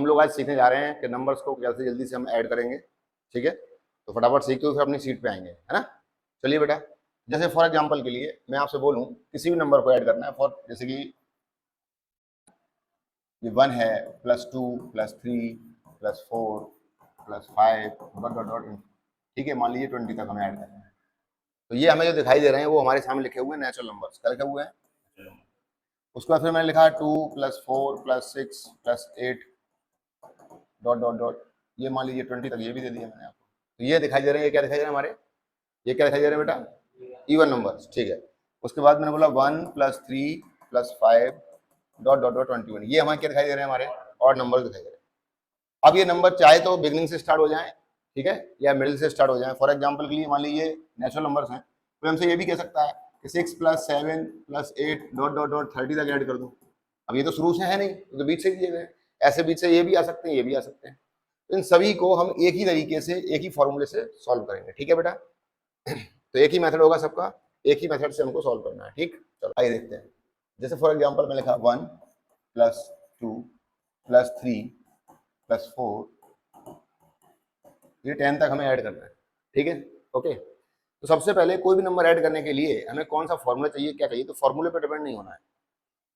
लोग आज सीखने जा रहे हैं कि नंबर्स को कैसे जल्दी से हम ऐड करेंगे। ठीक है, तो फटाफट सीखते हुए फिर अपनी सीट पे आएंगे, है ना। चलिए बेटा, जैसे फॉर एग्जांपल के लिए मैं आपसे बोलूं किसी भी नंबर को ऐड करना है, फॉर जैसे कि ये 1 है, +2 +3 +4 +5 डॉट डॉट डॉट, ठीक है, मान लीजिए 20 तक हमें ऐड करना है। तो ये हमें जो दिखाई दे रहे हैं वो हमारे सामने लिखे हुए हैं नेचुरल नंबर्स। क्या लिखे हुए हैं? उसके बाद फिर मैंने लिखा 2 +4 +6 +8 डॉट डॉट डॉट, ये मान लीजिए 20 तक ये भी दे दिया मैंने आपको। तो ये दिखाई दे रहे हैं, ये क्या दिखाई दे रहे हैं हमारे, ये क्या दिखाई दे रहे हैं बेटा? Even numbers. ठीक है, उसके बाद मैंने बोला 1 +3 +5 डॉट डॉट डॉट 21, ये हमारे क्या दिखाई दे रहे हैं? हमारे ऑड नंबर दिखाई दे रहे हैं। अब ये नंबर चाहे तो बिगनिंग से स्टार्ट हो जाए, ठीक है, या मिडिल से स्टार्ट हो जाए। फॉर एग्जांपल के लिए मान लीजिए नेचुरल नंबर्स हैं, तो हमसे ये भी कह सकता है कि 6 + 7 + 8 डॉट डॉट डॉट 30 तक ऐड कर दो। अब ये तो शुरू से है नहीं, तो बीच से दिए गए, ऐसे बीच से ये भी आ सकते हैं, ये भी आ सकते हैं। तो इन सभी को हम एक ही तरीके से, एक ही फॉर्मूले से सॉल्व करेंगे। ठीक है बेटा, तो एक ही मेथड होगा सबका, एक ही मेथड से हमको सॉल्व करना है। ठीक, चलो आइए देखते हैं। जैसे फॉर एग्जांपल मैं लिखा 1 +2 +3 +4, ये 10 तक हमें ऐड करना है। ठीक है, ओके। तो सबसे पहले कोई भी नंबर ऐड करने के लिए हमें कौन सा फॉर्मूला चाहिए, क्या चाहिए, तो फॉर्मूले पर डिपेंड नहीं होना है।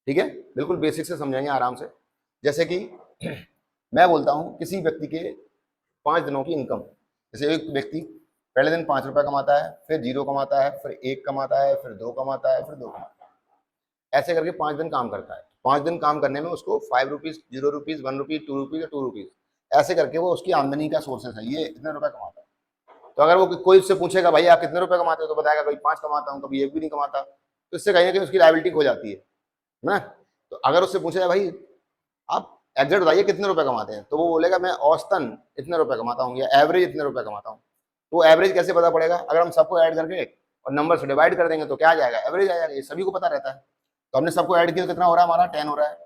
ठीक है, बिल्कुल बेसिक से समझाएंगे आराम से। जैसे कि मैं बोलता हूं किसी व्यक्ति के 5 दिनों की इनकम, जैसे एक व्यक्ति पहले दिन 5 रुपए कमाता है, फिर 0 कमाता है, फिर 1 कमाता है, फिर 2 कमाता है, फिर 2 कमाता है, ऐसे करके 5 दिन काम करता है। 5 दिन काम करने में उसको 5 रुपीज, 0 रुपीज, 1 रुपीज, 2 रुपीज या 2 रुपीज, ऐसे करके वो उसकी आमदनी का सोर्सेस है, ये इतने रुपए कमाता है। तो अगर वो कोई उससे पूछेगा भाई आप कितने रुपए कमाते हो, तो बताएगा कभी 5 कमाता हूँ, कभी 1 भी नहीं कमाता, तो इससे कहीं ना कहीं उसकी लायबिलिटी हो जाती है ना। तो अगर उससे पूछेगा भाई आप एग्जैक्ट बताइए कितने रुपए कमाते हैं, तो वो बोलेगा मैं औसतन इतने रुपए कमाता हूँ या एवरेज इतने रुपए कमाता हूँ। तो एवरेज कैसे पता पड़ेगा? अगर हम सबको ऐड करके और नंबर से डिवाइड कर देंगे तो क्या आ जाएगा? एवरेज आ जाएगा, ये सभी को पता रहता है। तो हमने सबको ऐड किया तो कितना हो रहा है हमारा? 10 हो रहा है।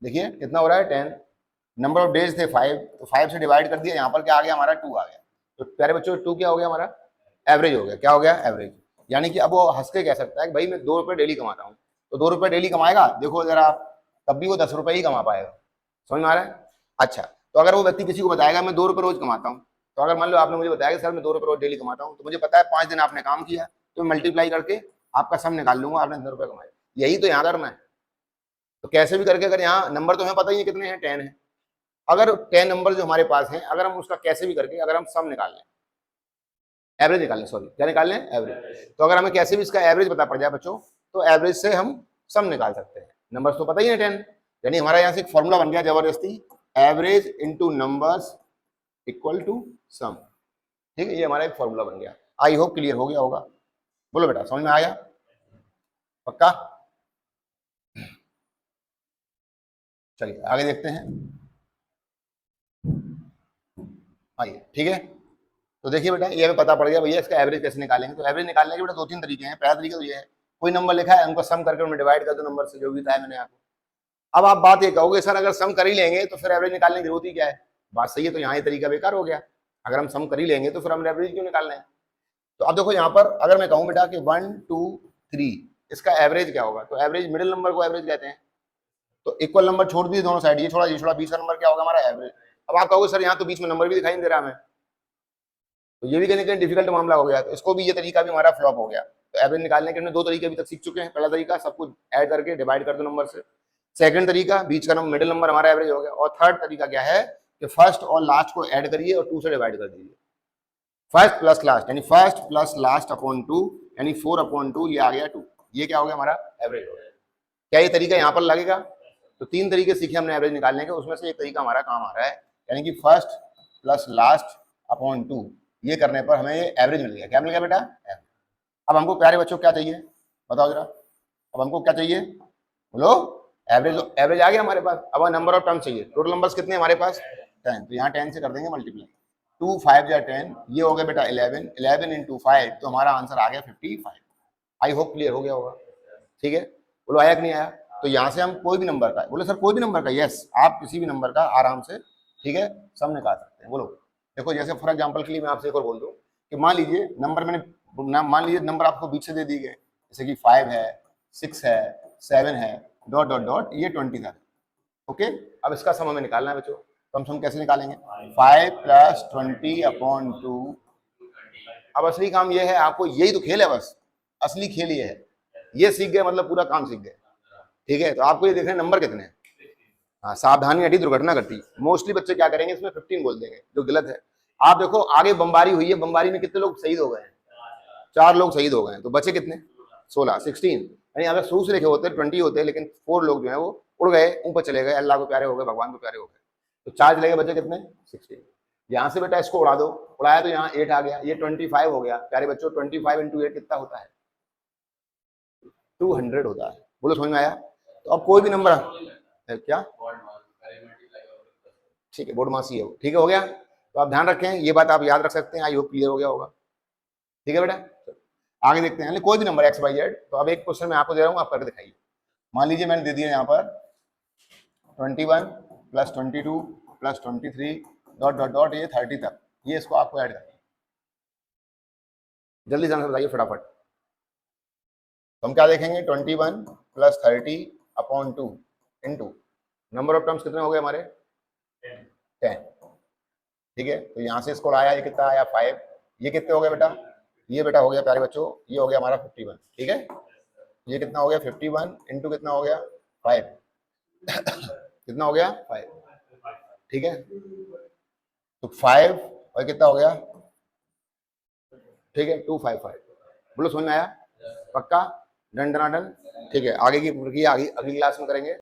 देखिए कितना हो रहा है? 10। नंबर ऑफ डेज थे 5, तो 5 से डिवाइड कर दिया, यहाँ पर क्या आ गया हमारा? 2 आ गया। तो प्यारे बच्चों 2 क्या हो गया हमारा? एवरेज हो गया। क्या हो गया? एवरेज। यानी कि अब वो हंस के कह सकता है कि भाई मैं 2 रुपए डेली कमाता हूँ, तो 2 रुपए डेली कमाएगा, देखो जरा आप, तब भी वो 10 रुपए ही कमा पाएगा। समझ में आ रहा है? अच्छा, तो अगर वो व्यक्ति किसी को बताएगा मैं 2 रुपए रोज कमाता हूँ, तो अगर मान लो आपने मुझे बताया कि सर मैं 2 रुपए रोज डेली कमाता हूँ, तो मुझे पता है 5 दिन आपने काम किया, तो मल्टीप्लाई करके आपका सम निकाल लूंगा, आपने 10 रुपए कमाए। यही तो यहाँ करना है। तो कैसे भी करके, अगर यहाँ नंबर तो हमें पता ही है कितने हैं, 10 है, अगर 10 नंबर जो हमारे पास हैं, अगर हम उसका कैसे भी करके अगर हम सम निकाल लें, एवरेज निकाल लें, सॉरी क्या निकाल लें? एवरेज। तो अगर हमें कैसे भी इसका एवरेज पता पड़ जाए बच्चों, तो एवरेज से हम सम निकाल सकते हैं। नंबर्स तो पता ही है 10, यानी हमारा यहाँ से एक फॉर्मूला बन गया जबरदस्ती, average into numbers equal to sum. ठीक है, ये हमारा एक फॉर्मूला बन गया। आई होप क्लियर हो गया होगा। बोलो बेटा, समझ में आया? पक्का? चलिए आगे देखते हैं। आइए, ठीक है। तो देखिए बेटा, ये हमें पता पड़ गया भैया इसका एवरेज कैसे निकालेंगे। तो एवरेज निकालने के बेटा 2-3 तरीके हैं। पहला तरीका तो ये है, कोई नंबर लिखा है उनको सम करके उनमें डिवाइड कर दो नंबर से, जो भी था मैंने आपको। अब आप बात ये कहोगे सर अगर सम कर ही लेंगे तो फिर एवरेज निकालने की जरूरत ही क्या है? बात सही है, तो यहाँ ये तरीका बेकार हो गया। अगर हम सम कर ही लेंगे तो फिर हम एवरेज क्यों निकाल रहे हैं? तो अब देखो यहाँ पर अगर मैं कहूँ बेटा कि 1 2 3 इसका एवरेज क्या होगा, तो एवरेज मिडिल नंबर को एवरेज कहते हैं। तो इक्वल नंबर छोड़ दिए दोनों साइड, ये छोड़ा, बीच का नंबर क्या होगा हमारा? एवरेज। अब आप कहोगे सर यहाँ तो बीच में नंबर भी दिखाई नहीं दे रहा हमें, तो ये भी कहीं ना कहीं डिफिकल्ट मामला हो गया। तो इसको भी, ये तरीका भी हमारा फ्लॉप हो गया। तो एवरेज निकालने के हमने 2 तरीके अभी तक सीख चुके हैं। पहला तरीका सब कुछ ऐड करके डिवाइड कर दो नंबर से। सेकंड तरीका बीच का नंबर, मिडिल नंबर हमारा एवरेज हो गया। और थर्ड तरीका क्या है कि फर्स्ट और लास्ट को ऐड करिए और 2 से डिवाइड कर दीजिए। फर्स्ट प्लस लास्ट यानी फर्स्ट प्लस लास्ट अपॉन 2 यानी 4/2, ये आ गया 2। ये क्या हो गया हमारा? एवरेज हो गया। क्या ये तरीका यहाँ पर लगेगा? तो 3 तरीके सीखे हमने एवरेज निकालने के, उसमें से एक तरीका हमारा काम आ रहा है, यानी कि फर्स्ट प्लस लास्ट अपॉन 2, ये करने पर हमें ये एवरेज मिल गया। क्या मिल गया बेटा? एवरेज। अब हमको प्यारे बच्चों क्या चाहिए बताओ जरा? अब हमको क्या चाहिए बोलो? एवरेज। एवरेज आ गया हमारे पास। अब नंबर ऑफ टर्म चाहिए। टोटल नंबर्स कितने हमारे पास? 10। तो यहाँ 10 से कर देंगे मल्टीप्लाई। 2 5 या 10, ये हो गया बेटा 11। 11 इंटू 5, तो हमारा आंसर आ गया 55। आई होप क्लियर हो गया होगा। ठीक है, बोलो आया कि नहीं आया? तो यहाँ से हम कोई भी नंबर का, बोले सर कोई भी नंबर का, यस आप किसी भी नंबर का आराम से, ठीक है, सम निकाल सकते हैं। बोलो देखो, जैसे फॉर एग्जांपल के लिए मैं आपसे एक और बोल दूं कि मान लीजिए नंबर मैंने मान लीजिए नंबर आपको बीच से दे दिए गए, जैसे कि 5 है, 6 है, 7 है, डॉट डॉट डॉट, ये 20 तक। ओके, अब इसका सम हमें निकालना है बच्चों। तो हम कैसे निकालेंगे 5 प्लस 20/2। अब असली काम ये है, आपको यही तो खेल है, बस असली खेल ये है, ये सीख गए मतलब पूरा काम सीख गए। ठीक है, तो आपको ये देखना नंबर कितने हैं। हाँ, सावधानी हटी दुर्घटना घटी। मोस्टली बच्चे क्या करेंगे, इसमें 15 बोल देंगे, जो गलत है। आप देखो आगे बमबारी हुई है, बमबारी में कितने लोग शहीद हो गए हैं, 4 लोग शहीद हो गए हैं, तो बचे कितने 16 16। यानी अगर शुरू से लिखे होते 20 होते, लेकिन 4 लोग जो है वो उड़ गए, ऊपर चले गए, अल्लाह को प्यारे हो गए, भगवान को प्यारे हो गए, तो 4 चले गए, बचे कितने 16। यहाँ से बेटा इसको उड़ा दो, उड़ाया तो यहाँ 8 आ गया, ये 25 हो गया। प्यारे बच्चों 25 इंटू 8 कितना होता है 200 होता है। बोलो समझ में आया। तो अब कोई भी नंबर क्या, ठीक है, बोर्ड मासी है वो, ठीक है, हो गया। तो आप ध्यान रखें, ये बात आप याद रख सकते हैं। आई होप क्लियर हो गया होगा। ठीक है बेटा, आगे देखते हैं। कोई भी नंबर एक्स वाई जेड। तो अब एक क्वेश्चन मैं आपको दे रहा हूँ, आप करके दिखाइए। मान लीजिए मैंने दे दिया यहाँ पर 21 plus 22 plus 23 dot dot dot ये 30 तक, ये इसको आपको ऐड करना है। जल्दी से आंसर बताइए फटाफट। तो हम क्या देखेंगे 21 plus 30/2 into number of terms कितने हो गए हमारे 10। ठीक है, तो यहाँ से इसको आया, ये कितना आया 5। ये कितने हो गए बेटा, ये बेटा हो गया प्यारे बच्चों, ये हो गया हमारा 51। ठीक है, ये कितना हो गया 51 इंटू कितना हो गया 5 कितना हो गया 5। ठीक है, तो 5 और कितना हो गया, ठीक है 255। बोलो समझ में आया, पक्का, डन डन डन। ठीक है, आगे की प्रक्रिया अगली क्लास में करेंगे।